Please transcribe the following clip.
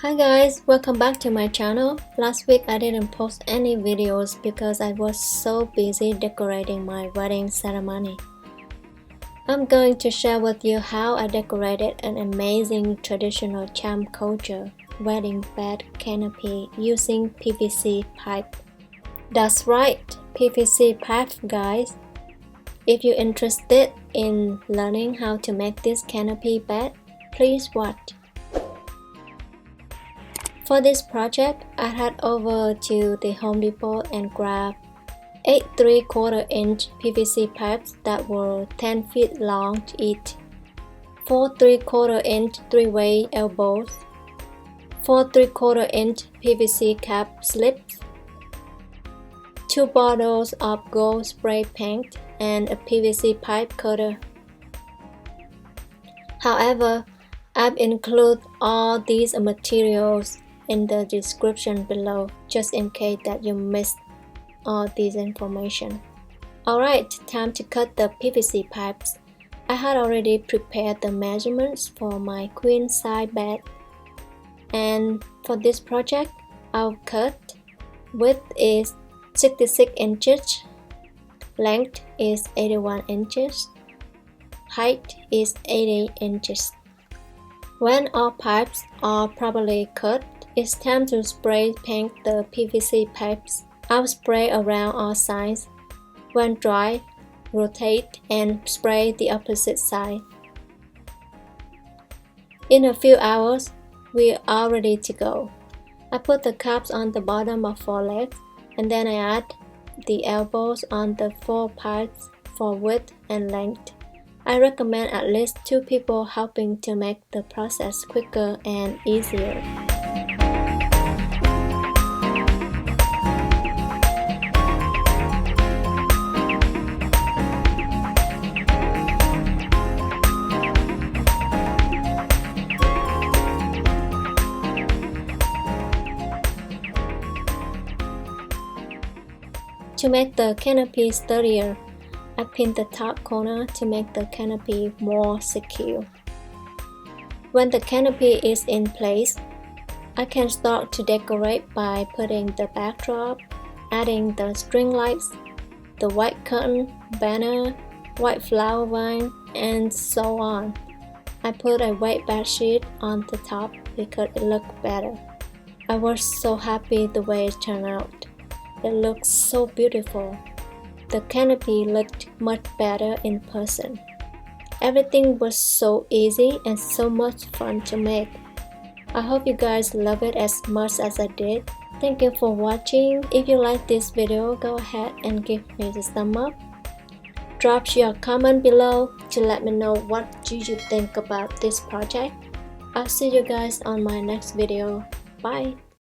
Hi guys, welcome back to my channel. Last week I didn't post any videos because I was so busy decorating my wedding ceremony. I'm going to share with you how I decorated an amazing traditional cham culture wedding bed canopy using PVC pipe. That's right, PVC pipe guys. If you're interested in learning how to make this canopy bed, please watch. For this project, I head over to the Home Depot and grabbed 8 3/4-inch PVC pipes that were 10 feet long each, 4 3/4-inch 3-way elbows, 4 3/4-inch PVC cap slips, 2 bottles of gold spray paint, and a PVC pipe cutter. However, I've included all these materials in the description below just in case that you missed all this information. Alright, time to cut the PVC pipes. I had already prepared the measurements for my queen size bed, and for this project I'll cut. Width is 66 inches, length is 81 inches, height is 80 inches. When all pipes are properly cut, it's time to spray paint the PVC pipes. I'll spray around all sides. When dry, rotate and spray the opposite side. In a few hours, we are ready to go. I put the caps on the bottom of 4 legs, and then I add the elbows on the 4 pipes for width and length. I recommend at least 2 people helping to make the process quicker and easier. To make the canopy sturdier, I pinned the top corner to make the canopy more secure. When the canopy is in place, I can start to decorate by putting the backdrop, adding the string lights, the white curtain, banner, white flower vine, and so on. I put a white bedsheet on the top because it looked better. I was so happy the way it turned out. It looks so beautiful. The canopy looked much better in person. Everything was so easy and so much fun to make. I hope you guys love it as much as I did. Thank you for watching. If you like this video, go ahead and give me the thumb up. Drop your comment below to let me know what do you think about this project. I'll see you guys on my next video. Bye!